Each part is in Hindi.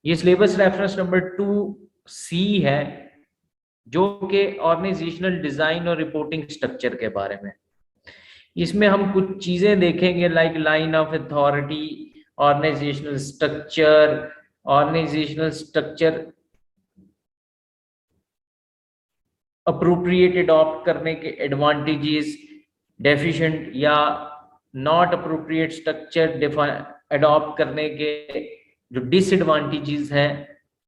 ये सिलेबस रेफरेंस नंबर 2C है, जो कि ऑर्गेनाइजेशनल डिजाइन और रिपोर्टिंग स्ट्रक्चर के बारे में। इसमें हम कुछ चीजें देखेंगे like line of authority, organisational structure appropriate adopt करने के एडवांटेजेस, डेफिशिएंट या नॉट अप्रोप्रिएट स्ट्रक्चर अडॉप्ट करने के जो डिसएडवांटेजेस हैं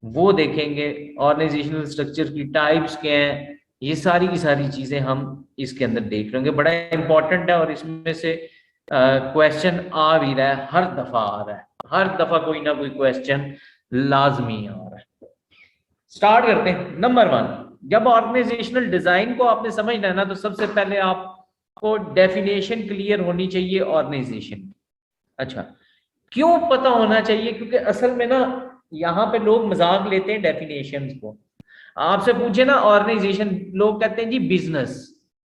वो देखेंगे। ऑर्गेनाइजेशनल स्ट्रक्चर की टाइप्स क्या हैं, ये सारी की सारी चीजें हम इसके अंदर देख लेंगे। बड़ा इंपॉर्टेंट है और इसमें से क्वेश्चन आ भी रहा है, हर दफा आ रहा है, हर दफा कोई ना कोई क्वेश्चन लाजमी आ रहा है। स्टार्ट करते हैं। नंबर 1, जब ऑर्गेनाइजेशनल डिजाइन को आपने समझना है ना, तो सबसे पहले आपको डेफिनेशन क्लियर होनी चाहिए ऑर्गेनाइजेशन। अच्छा, क्यों पता होना चाहिए? क्योंकि असल में ना यहाँ पे लोग मजाक लेते हैं डेफिनेशंस को। आपसे पूछे ना ऑर्गेनाइजेशन, लोग कहते हैं जी बिजनेस,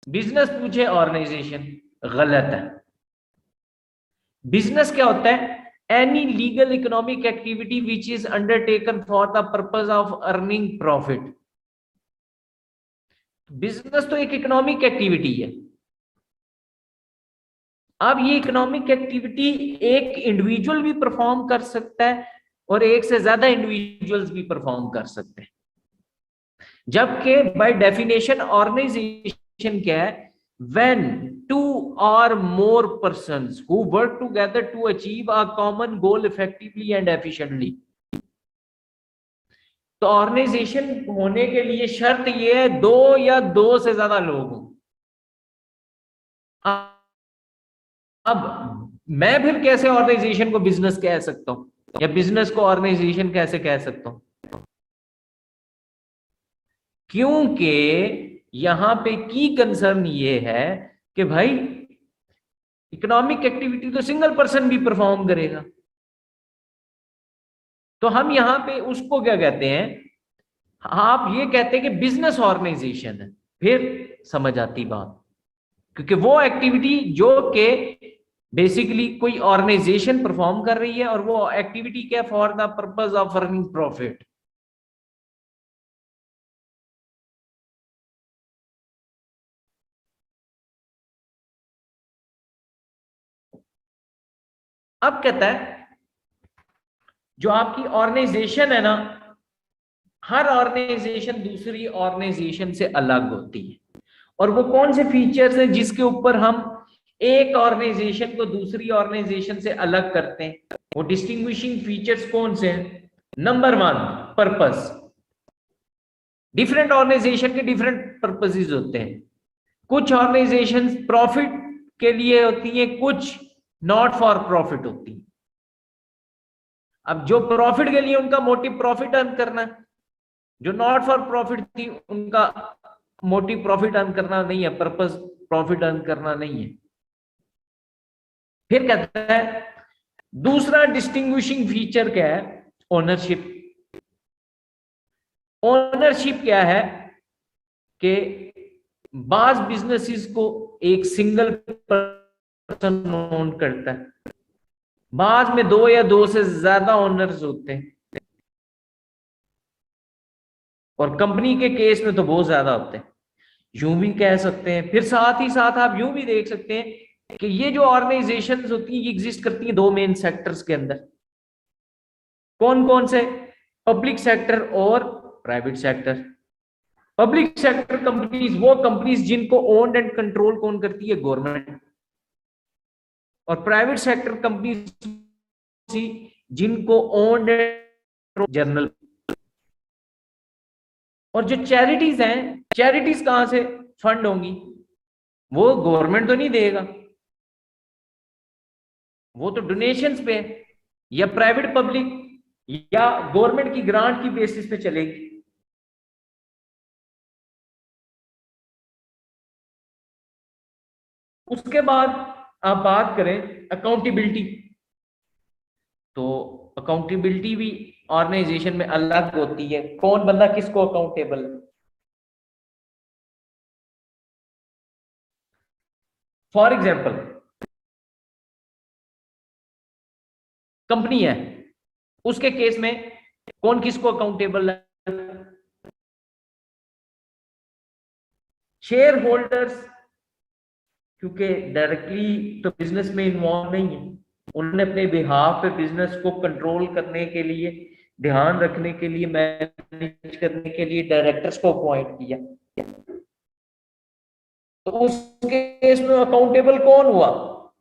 बिजनेस पूछे ऑर्गेनाइजेशन, गलत है। बिजनेस क्या होता है? Any legal economic activity which is undertaken for the purpose of earning profit. Business तो एक इकोनॉमिक एक्टिविटी है। अब ये इकोनॉमिक एक्टिविटी एक इंडिविजुअल भी परफॉर्म कर सकता है और एक से ज्यादा इंडिविजुअल्स भी परफॉर्म कर सकते हैं। जबकि बाय डेफिनेशन ऑर्गेनाइजेशन क्या है? when two or more persons who work together to achieve a common goal effectively and efficiently। तो ऑर्गेनाइजेशन होने के लिए शर्त यह है दो या दो से ज्यादा लोग हों। अब मैं फिर कैसे ऑर्गेनाइजेशन को बिजनेस कह सकता हूं या बिजनेस को ऑर्गेनाइजेशन कैसे कह सकता हूं? क्योंकि यहां पे की कंसर्न ये है कि भाई इकोनॉमिक एक्टिविटी तो सिंगल पर्सन भी परफॉर्म करेगा। तो हम यहां पे उसको क्या कहते हैं? आप ये कहते हैं कि बिजनेस ऑर्गेनाइजेशन है, फिर समझ आती बात। क्योंकि वो एक्टिविटी जो कि बेसिकली कोई ऑर्गेनाइजेशन परफॉर्म कर रही है और वो एक्टिविटी क्या? For the purpose of earning profit. अब कहता है जो आपकी ऑर्गेनाइजेशन है ना, हर ऑर्गेनाइजेशन दूसरी ऑर्गेनाइजेशन से अलग होती है। और वो कौन से फीचर्स हैं जिसके ऊपर हम एक ऑर्गेनाइजेशन को दूसरी ऑर्गेनाइजेशन से अलग करते हैं? वो डिस्टिंग्विशिंग फीचर्स कौन से हैं? Number 1, purpose. डिफरेंट ऑर्गेनाइजेशन के डिफरेंट पर्पसेस होते हैं। कुछ ऑर्गेनाइजेशन प्रॉफिट के लिए होती है, कुछ नॉट फॉर प्रॉफिट होती है। अब जो प्रॉफिट के लिए उनका मोटिव प्रॉफिट अर्न करना है, जो नॉट फॉर प्रॉफिट थी उनका मोटिव प्रॉफिट अर्न करना नहीं है, पर्पस प्रॉफिट अर्न करना नहीं है। फिर कहता है दूसरा डिस्टिंग्विशिंग फीचर क्या है? ओनरशिप। ओनरशिप क्या है कि बाज बिजनेसेस को एक सिंगल पर्सन ओन करता है, बाद में दो या दो से ज्यादा ओनर्स होते हैं, और कंपनी के केस में तो बहुत ज्यादा होते हैं। यूं भी कह सकते हैं, फिर साथ ही साथ आप यूं भी देख सकते हैं कि ये जो ऑर्गेनाइजेशंस होती हैं ये एग्जिस्ट करती हैं दो मेन सेक्टर्स के अंदर। कौन कौन से? पब्लिक सेक्टर और private sector. Public sector companies वो कंपनीज जिनको ओन्ड एंड कंट्रोल कौन करती है? गवर्नमेंट। और प्राइवेट सेक्टर कंपनीज जिनको ओन्ड जनरल। और जो चैरिटीज हैं, चैरिटीज कहां से फंड होंगी? वो गवर्नमेंट तो नहीं देगा, वो तो डोनेशंस पे है, या प्राइवेट पब्लिक या गवर्नमेंट की ग्रांट की बेसिस पे चलेगी। उसके बाद आप बात करें अकाउंटेबिलिटी, तो अकाउंटेबिलिटी भी ऑर्गेनाइजेशन में अलग होती है। कौन बंदा किसको अकाउंटेबल? फॉर एग्जाम्पल कंपनी है, उसके केस में कौन किसको अकाउंटेबल है? शेयर होल्डर्स, क्योंकि डायरेक्टली तो बिजनेस में इन्वॉल्व नहीं है, उन्होंने अपने बिहाफ पे बिजनेस को कंट्रोल करने के लिए, ध्यान रखने के लिए, मैनेज करने के लिए डायरेक्टर्स को अपॉइंट किया। तो उस केस में अकाउंटेबल कौन हुआ?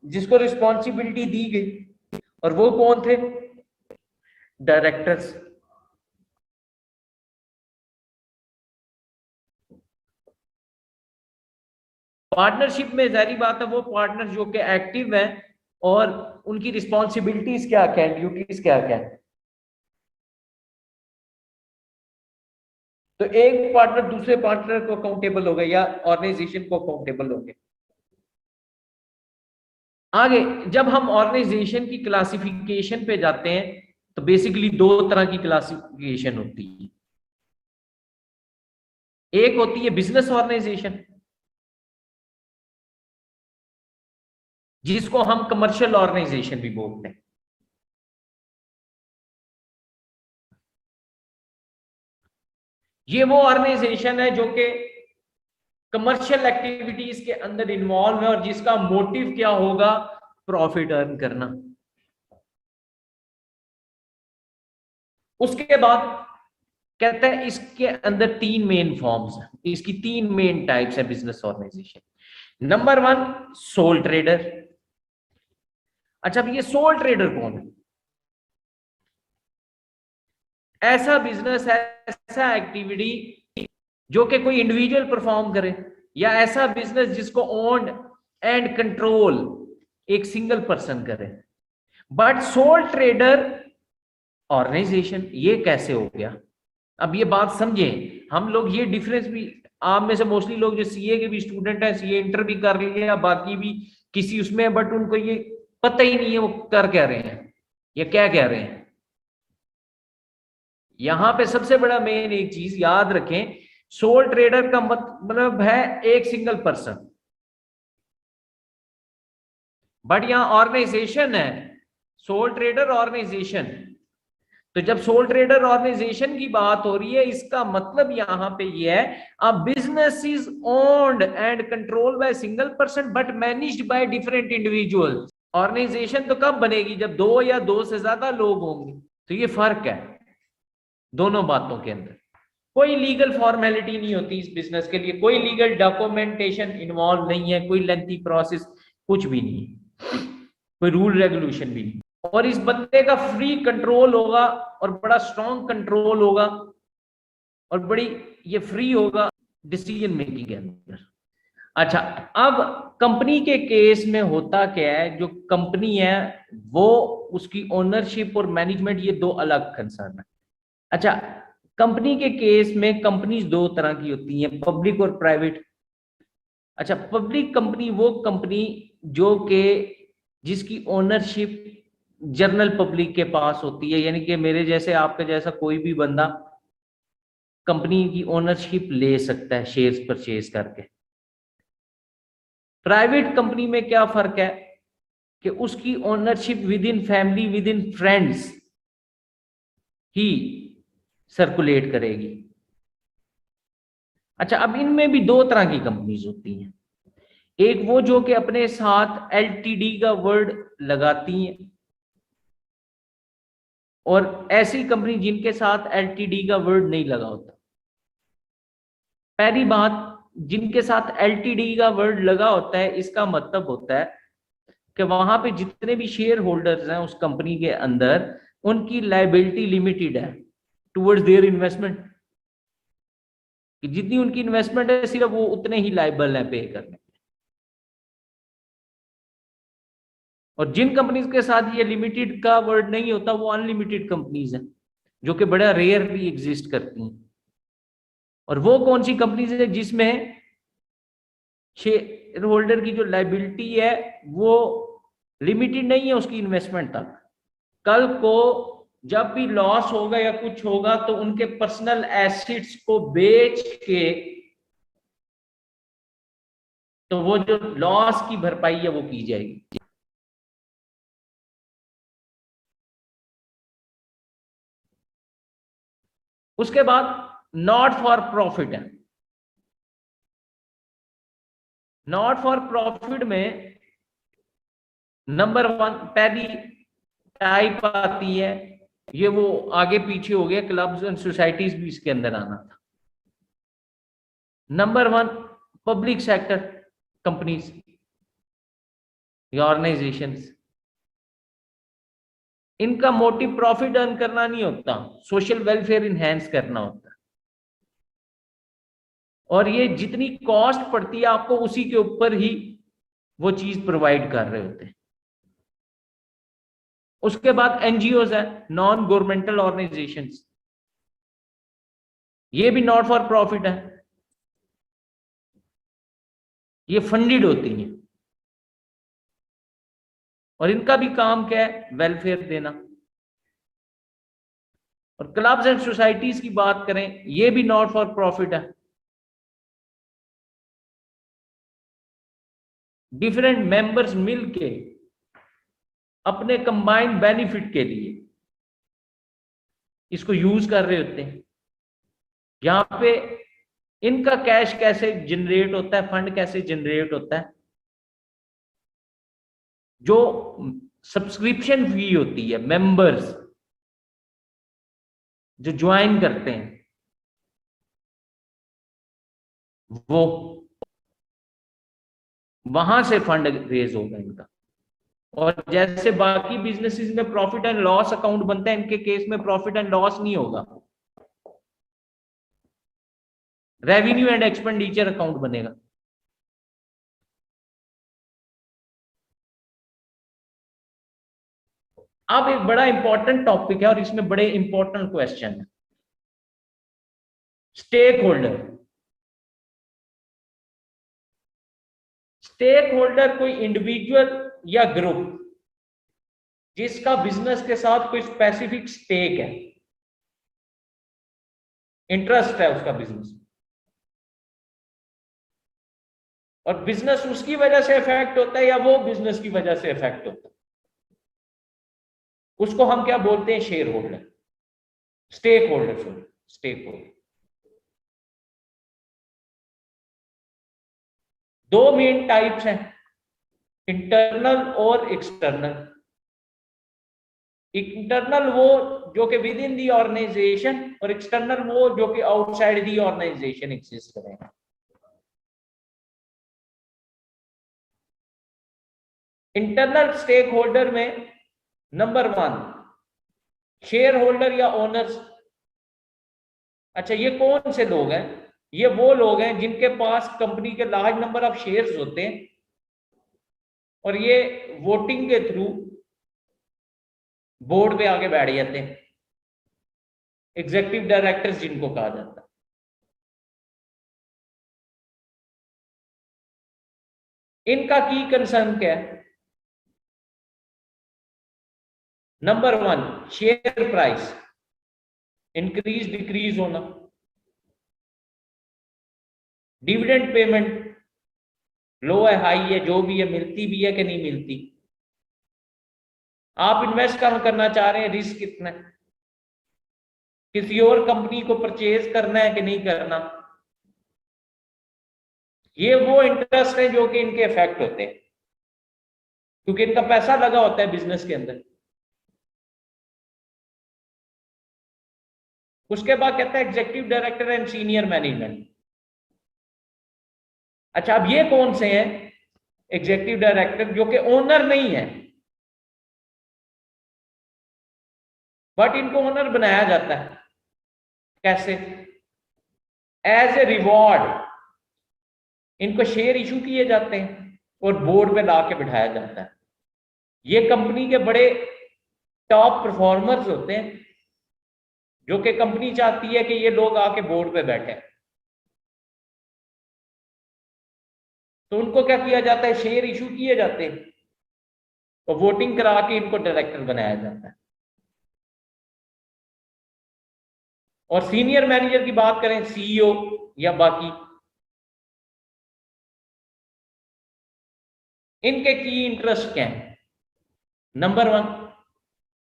जिसको रिस्पॉन्सिबिलिटी दी गई, और वो कौन थे? डायरेक्टर्स। पार्टनरशिप में जारी बात है वो पार्टनर जो कि एक्टिव है, और उनकी रिस्पॉन्सिबिलिटीज क्या क्या है, ड्यूटीज क्या क्या है। तो एक पार्टनर दूसरे पार्टनर को अकाउंटेबल हो गया या ऑर्गेनाइजेशन को अकाउंटेबल हो गया। आगे जब हम ऑर्गेनाइजेशन की क्लासिफिकेशन पे जाते हैं, तो बेसिकली दो तरह की क्लासिफिकेशन होती है। एक होती है बिजनेस ऑर्गेनाइजेशन, जिसको हम कमर्शियल ऑर्गेनाइजेशन भी बोलते हैं। ये वो ऑर्गेनाइजेशन है जो कि कमर्शियल एक्टिविटीज के अंदर इन्वॉल्व है, और जिसका मोटिव क्या होगा? प्रॉफिट अर्न करना। उसके बाद कहते हैं इसके अंदर तीन मेन फॉर्म्स हैं, इसकी तीन मेन टाइप्स है business organisation. Number one, sole trader. अच्छा, अब ये सोल ट्रेडर कौन है? ऐसा बिजनेस है, ऐसा एक्टिविटी जो कि कोई इंडिविजुअल परफॉर्म करे, या ऐसा बिजनेस जिसको ओन एंड कंट्रोल एक सिंगल पर्सन करे। बट सोल ट्रेडर ऑर्गेनाइजेशन ये कैसे हो गया? अब ये बात समझे, हम लोग ये डिफरेंस भी, आप में से मोस्टली लोग जो सीए के भी स्टूडेंट हैं, सीए इंटर भी कर लिए या बाकी भी किसी उसमें, बट उनको ये पता ही नहीं है वो कर क्या रहे हैं या क्या कह रहे हैं। यहां पे सबसे बड़ा मेन एक चीज याद रखें, सोल ट्रेडर का मतलब है एक सिंगल पर्सन, बट यहां ऑर्गेनाइजेशन है, सोल ट्रेडर ऑर्गेनाइजेशन। तो जब सोल ट्रेडर ऑर्गेनाइजेशन की बात हो रही है, इसका मतलब यहां पे ये है, a business is owned and control by single person but managed by different individual. Organisation तो कब बनेगी? जब दो या दो से ज्यादा लोग होंगे। तो ये फर्क है दोनों बातों के अंदर। कोई लीगल फॉर्मेलिटी नहीं होती इस बिजनेस के लिए, कोई लीगल डॉक्यूमेंटेशन इन्वॉल्व नहीं है, कोई लेंथी प्रोसेस कुछ भी नहीं है, कोई रूल रेगुलेशन भी नहीं। और इस बंदे का फ्री कंट्रोल होगा, और बड़ा स्ट्रॉन्ग कंट्रोल होगा, और बड़ी ये फ्री होगा डिसीजन मेकिंग के अंदर। अच्छा, अब कंपनी के केस में होता क्या है, जो कंपनी है वो, उसकी ओनरशिप और मैनेजमेंट ये दो अलग कंसर्न है। अच्छा, कंपनी के केस में कंपनीज दो तरह की होती हैं, पब्लिक और प्राइवेट। अच्छा, पब्लिक कंपनी वो कंपनी जो कि जिसकी ओनरशिप जनरल पब्लिक के पास होती है, यानी कि मेरे जैसे आपके जैसा कोई भी बंदा कंपनी की ओनरशिप ले सकता है शेयर्स परचेज करके। प्राइवेट कंपनी में क्या फर्क है कि उसकी ownership with in family, with in friends he circulate करेगी। अच्छा, अब इनमें भी दो तरह की कंपनीज होती हैं, एक वो जो कि अपने साथ एलटीडी का वर्ड लगाती हैं, और ऐसी कंपनी जिनके साथ एलटीडी का वर्ड नहीं लगा होता। पहली बात, जिनके साथ एलटीडी का वर्ड लगा होता है, इसका मतलब होता है कि वहां पे जितने भी शेयर होल्डर्स हैं उस कंपनी के अंदर, उनकी लाइबिलिटी लिमिटेड है टुवर्ड्स देयर इन्वेस्टमेंट, कि जितनी उनकी इन्वेस्टमेंट है सिर्फ वो उतने ही लाइबल है पे करने। और जिन कंपनीज के साथ ये लिमिटेड का वर्ड नहीं होता, वो अनलिमिटेड कंपनीज हैं, जो कि बड़ा रेयर भी एग्जिस्ट करती हैं। और वो कौन सी कंपनीज है जिसमें शेयर होल्डर की जो लाइबिलिटी है वो लिमिटेड नहीं है उसकी इन्वेस्टमेंट तक। कल को जब भी लॉस होगा या कुछ होगा, तो उनके पर्सनल एसेट्स को बेच के तो वो जो लॉस की भरपाई है वो की जाएगी। उसके बाद नॉट फॉर प्रॉफिट है। नॉट फॉर प्रॉफिट में नंबर 1 पहली टाइप आती है, ये वो आगे पीछे हो गया, क्लब्स एंड सोसाइटीज भी इसके अंदर आना था। नंबर 1 पब्लिक सेक्टर कंपनीज या ऑर्गेनाइजेशंस, इनका मोटिव प्रॉफिट अर्न करना नहीं होता, सोशल वेलफेयर इनहेंस करना होता है। और ये जितनी कॉस्ट पड़ती है आपको उसी के ऊपर ही वो चीज प्रोवाइड कर रहे होते हैं। उसके बाद एनजीओज है, नॉन गवर्नमेंटल ऑर्गेनाइजेशंस, ये भी नॉट फॉर प्रॉफिट है, ये फंडेड होती हैं और इनका भी काम क्या है, वेलफेयर देना। और क्लब्स एंड सोसाइटीज की बात करें, ये भी नॉट फॉर प्रॉफिट है, डिफरेंट मेंबर्स मिलके अपने कंबाइंड बेनिफिट के लिए इसको यूज कर रहे होते हैं। यहां पे इनका कैश कैसे जनरेट होता है, फंड कैसे जनरेट होता है, जो सब्सक्रिप्शन फी होती है, मेंबर्स जो ज्वाइन करते हैं वो, वहां से फंड रेज होगा इनका। और जैसे बाकी बिजनेसेस में प्रॉफिट एंड लॉस अकाउंट बनता है, इनके केस में प्रॉफिट एंड लॉस नहीं होगा, रेवेन्यू एंड एक्सपेंडिचर अकाउंट बनेगा। अब एक बड़ा इंपॉर्टेंट टॉपिक है और इसमें बड़े इंपॉर्टेंट क्वेश्चन है, स्टेक होल्डर। स्टेक होल्डर कोई इंडिविजुअल या ग्रुप जिसका बिजनेस के साथ कोई स्पेसिफिक स्टेक है, इंटरेस्ट है उसका बिजनेस, और बिजनेस उसकी वजह से इफेक्ट होता है या वो बिजनेस की वजह से इफेक्ट होता है, उसको हम क्या बोलते हैं, shareholder, stakeholder. Sorry, stakeholder. दो मेन टाइप्स हैं, इंटरनल और एक्सटर्नल। इंटरनल वो जो कि विद इन दी ऑर्गेनाइजेशन, और एक्सटर्नल वो जो कि आउटसाइड दी ऑर्गेनाइजेशन एग्जिस्ट करेगा। इंटरनल स्टेक होल्डर में नंबर 1 शेयर होल्डर या ओनर्स। अच्छा, ये कौन से लोग हैं, ये वो लोग हैं जिनके पास कंपनी के लार्ज नंबर ऑफ शेयर्स होते हैं और ये वोटिंग के थ्रू बोर्ड पे आके बैठ जाते हैं, एग्जीक्यूटिव डायरेक्टर्स जिनको कहा जाता है। इनका की कंसर्न क्या है, number 1 share price increase decrease होना, डिविडेंड पेमेंट लो है हाई है, जो भी है, मिलती भी है कि नहीं मिलती, आप इन्वेस्ट कहां करना चाह रहे हैं, रिस्क कितना है, किसी और कंपनी को परचेज करना है कि नहीं करना, ये वो इंटरेस्ट है जो कि इनके इफेक्ट होते हैं क्योंकि इनका पैसा लगा होता है बिजनेस के अंदर। उसके बाद कहता है executive director and senior management. अच्छा, अब ये कौन से हैं एग्जीक्यूटिव डायरेक्टर जो कि ओनर नहीं है, बट इनको ओनर बनाया जाता है। कैसे, एज ए रिवॉर्ड इनको शेयर इशू किए जाते हैं और बोर्ड पे ला के बिठाया जाता है। ये कंपनी के बड़े टॉप परफॉर्मर्स होते हैं जो कि कंपनी चाहती है कि ये लोग आके बोर्ड पे बैठे, तो उनको क्या किया जाता है, शेयर इशू किए जाते हैं और वोटिंग करा के इनको डायरेक्टर बनाया जाता है। और सीनियर मैनेजर की बात करें, सीईओ या बाकी, इनके की इंटरेस्ट क्या है, नंबर 1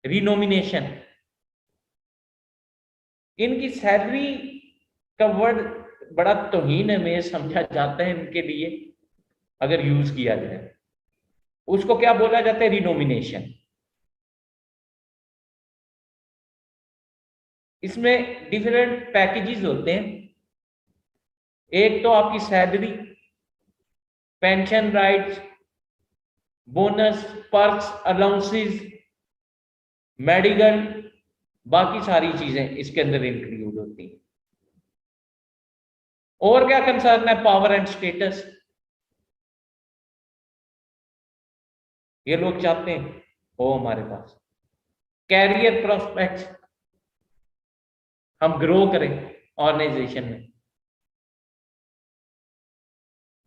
रिनोमिनेशन, इनकी सैलरी का वर्ड बड़ा तौहीन में समझा जाता है इनके लिए, अगर यूज किया जाए उसको क्या बोला जाता है, रिनोमिनेशन। इसमें डिफरेंट पैकेजेस होते हैं। एक तो आपकी salary, pension rights, bonus, perks, allowances, medical, बाकी सारी चीजें इसके अंदर इंक्लूड होती हैं। और क्या कंसर्न है, पावर एंड स्टेटस। ये लोग चाहते हैं हो हमारे पास कैरियर प्रोस्पेक्ट्स, हम ग्रो करें ऑर्गेनाइजेशन में।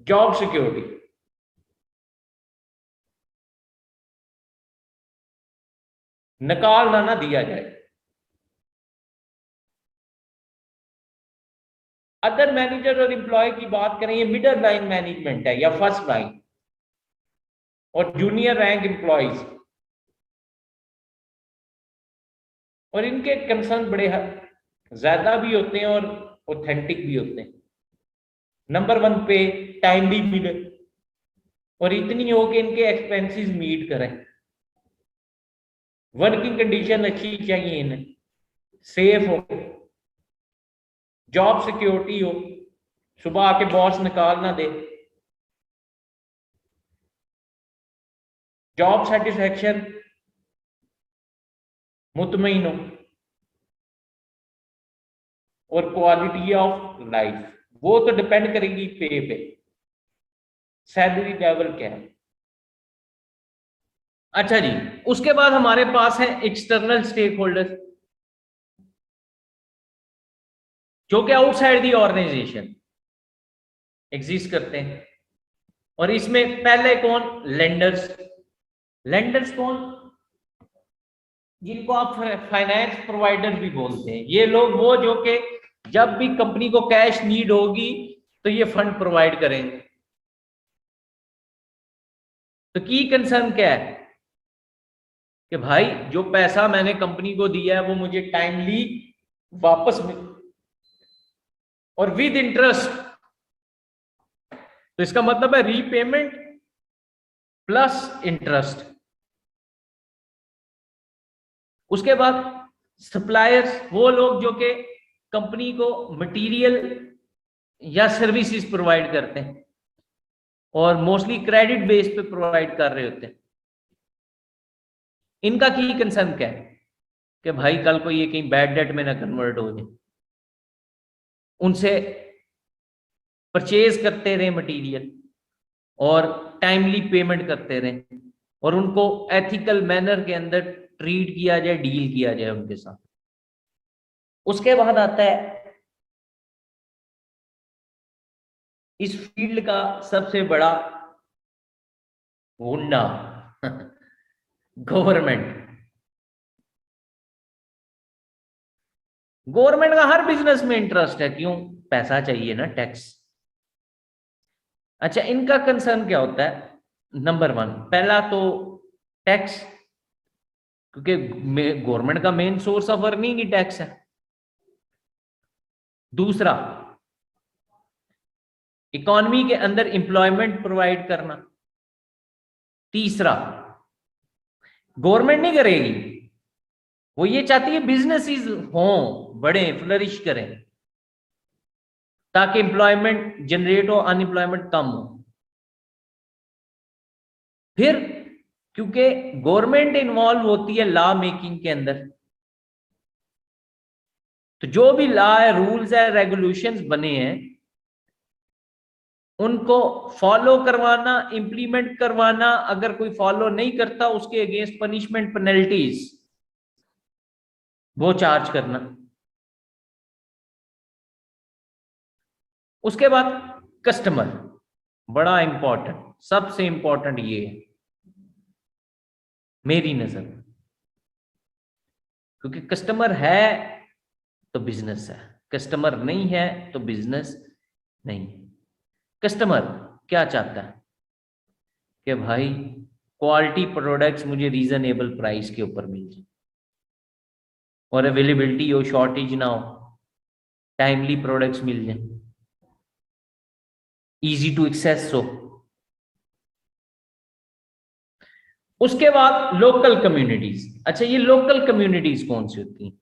जॉब सिक्योरिटी, निकाल ना दिया जाए। अदर मैनेजर और एम्प्लॉय की बात करें, ये मिडिल लाइन मैनेजमेंट है या फर्स्ट लाइन, और जूनियर रैंक एम्प्लॉयज, और इनके कंसर्न बड़े ज्यादा भी होते हैं और ऑथेंटिक भी होते हैं। नंबर 1 पे टाइमली मिले, और इतनी हो कि इनके एक्सपेंसेस मीट करें। वर्किंग कंडीशन अच्छी चाहिए इन्हें, सेफ हो, जॉब सिक्योरिटी हो, सुबह आके बॉस निकाल ना दे, जॉब सेटिस्फैक्शन मुतमईन हो, और क्वालिटी ऑफ लाइफ वो तो डिपेंड करेगी पे। सैलरी लेवल क्या है। अच्छा जी, उसके बाद हमारे पास है एक्सटर्नल स्टेक होल्डर, जो कि आउटसाइड दी ऑर्गेनाइजेशन एग्जिस्ट करते हैं। और इसमें पहले कौन, लेंडर्स। लेंडर्स कौन, जिनको आप फाइनेंस प्रोवाइडर भी बोलते हैं। ये लोग वो जो कि जब भी कंपनी को कैश नीड होगी तो ये फंड प्रोवाइड करेंगे। तो की कंसर्न क्या है कि भाई जो पैसा मैंने कंपनी को दिया है वो मुझे टाइमली वापस मिल, और विद इंटरेस्ट। तो इसका मतलब है रीपेमेंट प्लस इंटरेस्ट। उसके बाद सप्लायर्स, वो लोग जो कि कंपनी को मटेरियल या सर्विसेज प्रोवाइड करते हैं, और मोस्टली क्रेडिट बेस पे प्रोवाइड कर रहे होते हैं। इनका की कंसर्न क्या है कि भाई कल को ये कहीं बैड डेट में ना कन्वर्ट हो जाए, उनसे परचेज करते रहे मटेरियल और टाइमली पेमेंट करते रहे, और उनको एथिकल मैनर के अंदर ट्रीट किया जाए, डील किया जाए उनके साथ। उसके बाद आता है इस फील्ड का सबसे बड़ा गुंडा गवर्नमेंट। गवर्नमेंट का हर बिजनेस में इंटरेस्ट है, क्यों, पैसा चाहिए ना, टैक्स। अच्छा, इनका कंसर्न क्या होता है, नंबर 1 पहला तो टैक्स, क्योंकि गवर्नमेंट का main source of earning he tax है। दूसरा, इकोनॉमी के अंदर एम्प्लॉयमेंट प्रोवाइड करना। तीसरा, गवर्नमेंट नहीं करेगी, वो ये चाहती है बिजनेसेस हों, बड़े, फ्लरिश करें, ताकि एम्प्लॉयमेंट जनरेट हो, अनएम्प्लॉयमेंट कम हो। फिर क्योंकि गवर्नमेंट इन्वॉल्व होती है लॉ मेकिंग के अंदर, तो जो भी लॉ है, रूल्स है, रेगुलेशंस बने हैं, उनको फॉलो करवाना, इंप्लीमेंट करवाना, अगर कोई फॉलो नहीं करता उसके अगेंस्ट पनिशमेंट, पेनल्टीज वो चार्ज करना। उसके बाद कस्टमर, बड़ा इंपॉर्टेंट, सबसे इंपॉर्टेंट ये है मेरी नजर, क्योंकि कस्टमर है तो बिजनेस है, कस्टमर नहीं है तो बिजनेस नहीं। कस्टमर क्या चाहता है कि भाई क्वालिटी प्रोडक्ट्स मुझे रीजनेबल प्राइस के ऊपर मिल जाए, और अवेलेबिलिटी हो, शॉर्टेज ना हो, टाइमली प्रोडक्ट्स मिल जाए, इजी टू एक्सेस हो। उसके बाद लोकल कम्युनिटीज। अच्छा, ये लोकल कम्युनिटीज कौन सी होती हैं?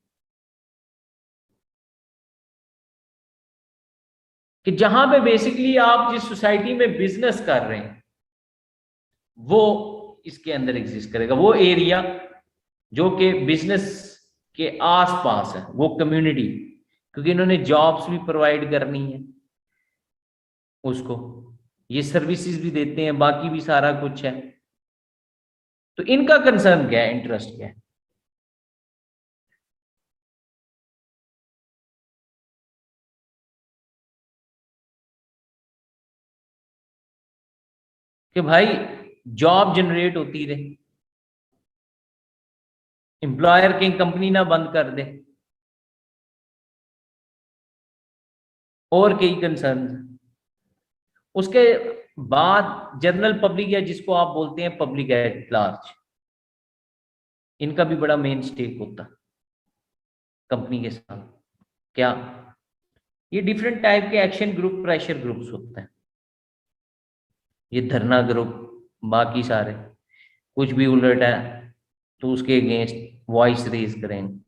कि जहां पे बेसिकली आप जिस सोसाइटी में बिजनेस कर रहे हैं वो इसके अंदर एग्जिस्ट करेगा, वो एरिया जो कि बिजनेस के आसपास है, वो कम्युनिटी, क्योंकि इन्होंने जॉब्स भी प्रोवाइड करनी है उसको, ये सर्विसेज भी देते हैं, बाकी भी सारा कुछ है। तो इनका कंसर्न क्या है, इंटरेस्ट क्या है? कि भाई जॉब जनरेट होती रहे, एम्प्लॉयर की कंपनी ना बंद कर दे, और कई कंसर्न। उसके बाद जनरल पब्लिक, या जिसको आप बोलते हैं पब्लिक एट लार्ज, इनका भी बड़ा मेन स्टेक होता है कंपनी के साथ। क्या? ये डिफरेंट टाइप के एक्शन ग्रुप, प्रेशर ग्रुप्स होते हैं, ये धरना ग्रुप, बाकी सारे, कुछ भी उलट है तो उसके अगेंस्ट वॉइस रेज करेंगे।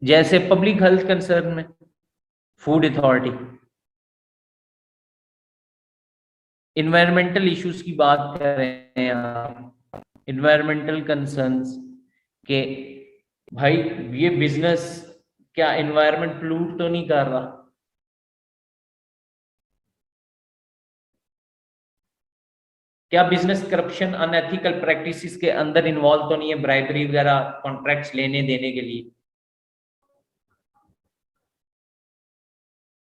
जैसे पब्लिक हेल्थ कंसर्न में फूड अथॉरिटी, इन्वायरमेंटल इश्यूज की बात कर रहे हैं आप, इन्वायरमेंटल कंसर्न्स के, भाई ये बिजनेस क्या इन्वायरमेंट पोल्यूट तो नहीं कर रहा? क्या बिजनेस करप्शन, अनएथिकल प्रैक्टिसेस के अंदर इन्वॉल्व तो नहीं है, ब्राइबरी वगैरह कॉन्ट्रैक्ट्स लेने देने के लिए?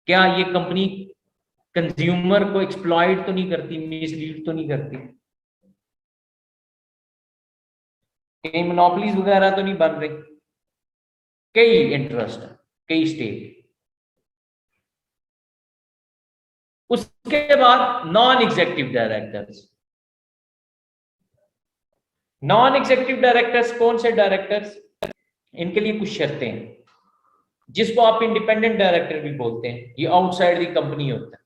क्या ये कंपनी कंज्यूमर को एक्सप्लॉइट तो नहीं करती, मिसलीड तो नहीं करती? कहीं मोनोपलीज वगैरह तो नहीं बन रही? कई इंटरेस्ट है, कई स्टेक। उसके बाद non executive directors. Non executive directors कौन से डायरेक्टर्स? इनके लिए कुछ शर्तें हैं, जिसको आप इंडिपेंडेंट डायरेक्टर भी बोलते हैं, ये आउटसाइड दी कंपनी होता है।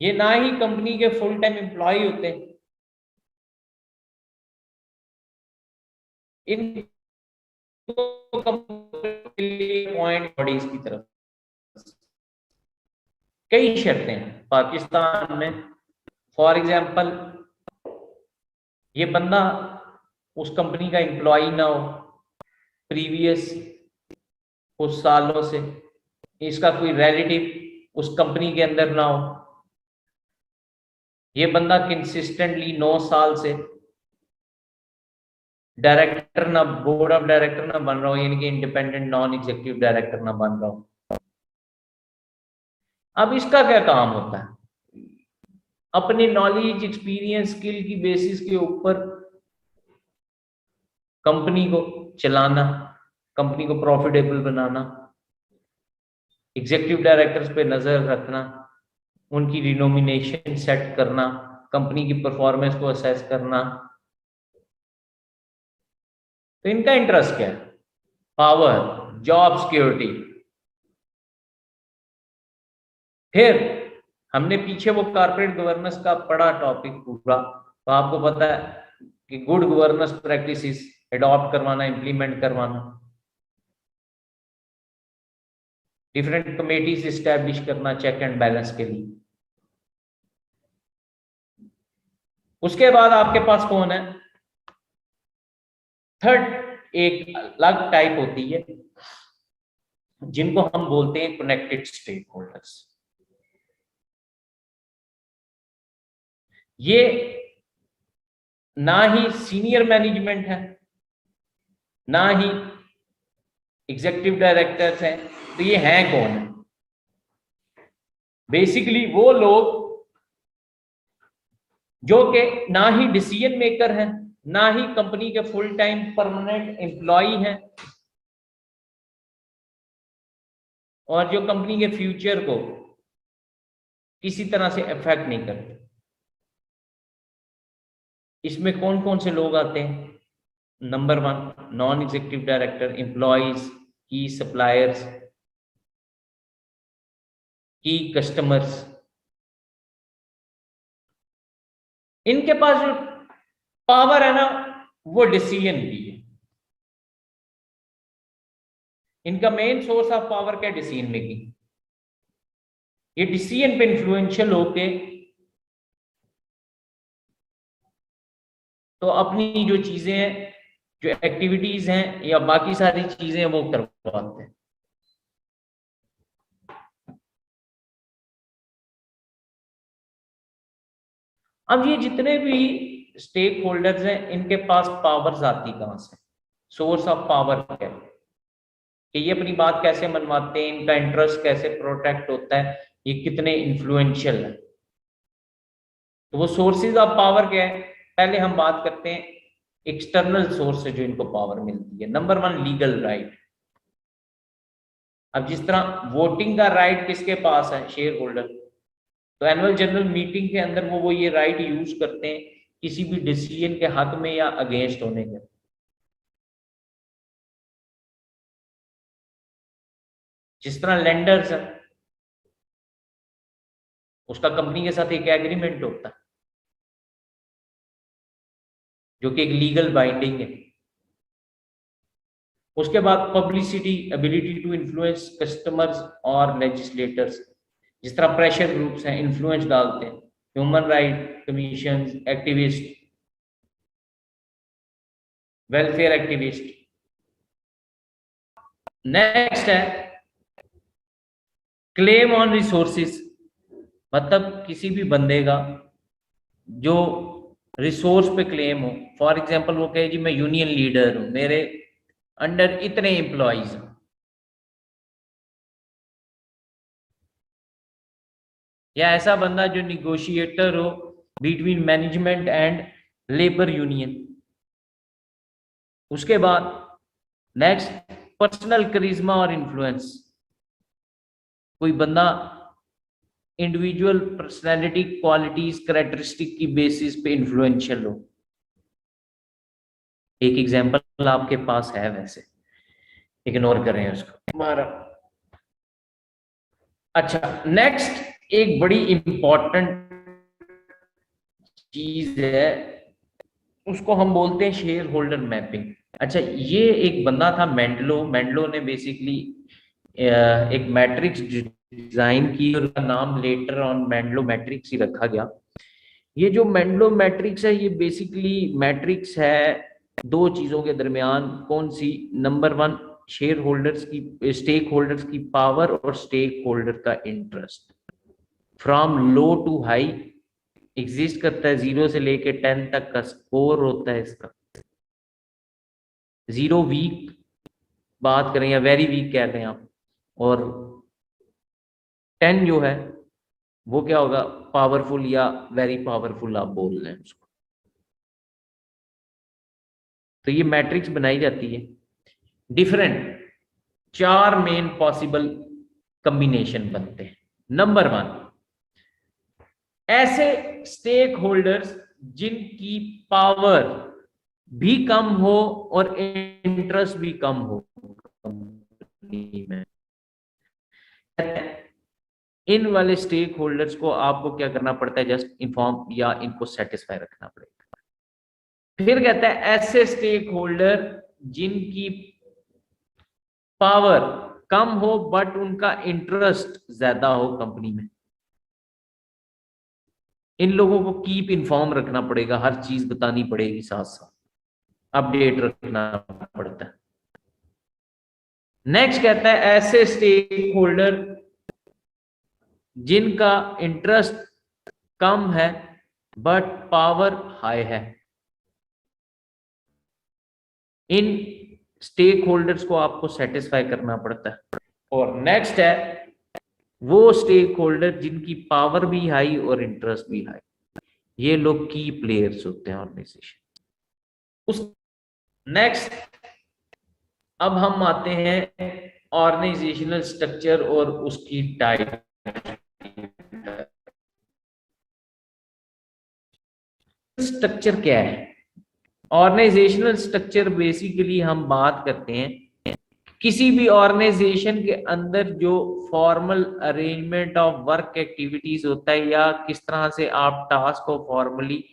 ये ना ही कंपनी के फुल टाइम एम्प्लॉय होते हैं, इनको पॉइंट बॉडीज की तरफ। कई शर्तें हैं पाकिस्तान में। फॉर एग्जांपल, ये बंदा उस कंपनी का एम्प्लॉय ना हो प्रीवियस कुछ सालों से, इसका कोई रिलेटिव उस कंपनी के अंदर ना हो, ये बंदा कंसिस्टेंटली 9 साल से डायरेक्टर ना, बोर्ड ऑफ डायरेक्टर ना बन रहा हो, यानी कि इंडिपेंडेंट नॉन एग्जीक्यूटिव डायरेक्टर ना बन रहा हो। अब इसका क्या काम होता है? अपने नॉलेज, एक्सपीरियंस, स्किल की बेसिस के ऊपर कंपनी को चलाना, कंपनी को प्रॉफिटेबल बनाना, एग्जीक्यूटिव डायरेक्टर्स पे नजर रखना, उनकी रिनोमिनेशन सेट करना, कंपनी की परफॉर्मेंस को असेस करना। तो इनका इंटरेस्ट क्या है? Power, job security. फिर हमने पीछे वो कॉर्पोरेट गवर्नेंस का पढ़ा टॉपिक पूरा, तो आपको पता है कि गुड गवर्नेंस प्रैक्टिसेस अडॉप्ट करवाना, इंप्लीमेंट करवाना, डिफरेंट कमेटीज इस्टेब्लिश करना चेक एंड बैलेंस के लिए। उसके बाद आपके पास कौन है? थर्ड एक अलग टाइप होती है, जिनको हम बोलते हैं कनेक्टेड स्टेक होल्डर्स। ये ना ही सीनियर मैनेजमेंट है, ना ही एग्जीक्यूटिव डायरेक्टर्स हैं, तो ये हैं कौन है? बेसिकली वो लोग जो कि ना ही डिसीजन मेकर हैं, ना ही कंपनी के फुल टाइम परमानेंट एम्प्लॉय हैं, और जो कंपनी के फ्यूचर को किसी तरह से इफेक्ट नहीं करते। इसमें कौन कौन से लोग आते हैं? Number 1 non executive director, employees, की सप्लायर्स, की कस्टमर्स। इनके पास जो पावर है ना, वो डिसीजन की है। इनका मेन सोर्स ऑफ पावर क्या? Decision making. ये डिसीजन पे इन्फ्लुएंशियल होके तो अपनी जो चीजें हैं, जो एक्टिविटीज हैं या बाकी सारी चीजें वो करवाते हैं। अब ये जितने भी स्टेक होल्डर्स हैं, इनके पास पावर्स आती कहां से? सोर्स ऑफ पावर क्या है कि ये अपनी बात कैसे मनवाते हैं, इनका इंटरेस्ट कैसे प्रोटेक्ट होता है, ये कितने इन्फ्लुएंशियल है। तो वो सोर्सेज ऑफ पावर क्या है? पहले हम बात करते हैं एक्सटर्नल सोर्स से जो इनको पावर मिलती है। Number 1 legal right. अब जिस तरह वोटिंग का राइट किसके पास है? Share holder. तो एनुअल जनरल मीटिंग के अंदर वो ये राइट यूज करते हैं किसी भी डिसीजन के हक में या अगेंस्ट होने के। जिस तरह लेंडर्स है, उसका कंपनी के साथ एक एग्रीमेंट होता है जो कि एक लीगल बाइंडिंग है। उसके बाद publicity, ability to influence customers और लेजिस्लेटर्स। जिस तरह प्रेशर ग्रुप्स हैं, इन्फ्लुएंस डालते हैं, human right commission, activist, welfare activist. Next है क्लेम ऑन रिसोर्सेज। मतलब किसी भी बंदे का जो रिसोर्स पे क्लेम हो। फॉर एग्जांपल वो कहे जी मैं यूनियन लीडर हूं, मेरे अंडर इतने एम्प्लॉइज हैं, या ऐसा बंदा जो निगोशिएटर हो between management and labour union. उसके बाद नेक्स्ट पर्सनल करिश्मा और इन्फ्लुएंस। कोई बंदा इंडिविजुअल पर्सनैलिटी क्वालिटीज कैरेक्टरिस्टिक की बेसिस पे इन्फ्लुएंशियल हो। एक एग्जांपल आपके पास है, वैसे इग्नोर कर रहे हैं उसको हमारा। अच्छा, नेक्स्ट एक बड़ी इंपॉर्टेंट चीज है, उसको हम बोलते हैं शेयर होल्डर मैपिंग। अच्छा, ये एक बंदा था मेंडलो। मेंडलो ने बेसिकली एक मैट्रिक्स डिजाइन की और उसका नाम लेटर ऑन मेंडलो मैट्रिक्स ही रखा गया। ये जो मेंडलो मैट्रिक्स है, ये बेसिकली मैट्रिक्स है दो चीजों के दरमियान। कौन सी? नंबर 1 शेयर होल्डर्स की, स्टेक होल्डर्स की पावर और स्टेक होल्डर का interest. From low to high exist करता है, 0 से लेके 10 तक का स्कोर होता है इसका। 0 वीक बात करें या वेरी वीक कहते हैं आप, और 10 जो है वो क्या होगा? पावरफुल या वेरी पावरफुल आप बोल रहे हैं उसको। तो ये मैट्रिक्स बनाई जाती है डिफरेंट, 4 मेन पॉसिबल कॉम्बिनेशन बनते हैं। नंबर 1 ऐसे स्टेक होल्डर्स जिनकी पावर भी कम हो और इंटरेस्ट भी कम हो कंपनी में। इन वाले स्टेक होल्डर्स को आपको क्या करना पड़ता है? जस्ट इन्फॉर्म या इनको सेटिस्फाई रखना पड़ेगा। फिर कहता है ऐसे स्टेक होल्डर जिनकी पावर कम हो बट उनका इंटरेस्ट ज्यादा हो कंपनी में। इन लोगों को कीप इन्फॉर्म रखना पड़ेगा, हर चीज बतानी पड़ेगी, साथ साथ अपडेट रखना पड़ता है। नेक्स्ट कहता है ऐसे स्टेक होल्डर जिनका इंटरेस्ट कम है बट पावर हाई है। इन स्टेक होल्डर्स को आपको सेटिस्फाई करना पड़ता है। और नेक्स्ट है वो स्टेक होल्डर जिनकी पावर भी हाई और इंटरेस्ट भी हाई। ये लोग की प्लेयर्स होते हैं ऑर्गेनाइजेशन। उस नेक्स्ट अब हम आते हैं ऑर्गेनाइजेशनल स्ट्रक्चर और उसकी टाइप। स्ट्रक्चर क्या है? ऑर्गेनाइजेशनल स्ट्रक्चर बेसिकली हम बात करते हैं किसी भी ऑर्गेनाइजेशन के अंदर जो formal arrangement of work activities होता है, या किस तरह से आप टास्क को फॉर्मली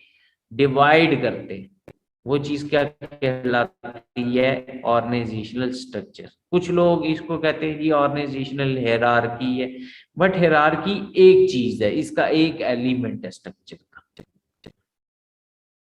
डिवाइड करते हैं, वो चीज क्या कहलाती है? Organisational structure. कुछ लोग इसको कहते हैं कि ऑर्गेनाइजेशनल हायरार्की है, बट हायरार्की एक चीज है, इसका एक एलिमेंट है स्ट्रक्चर का।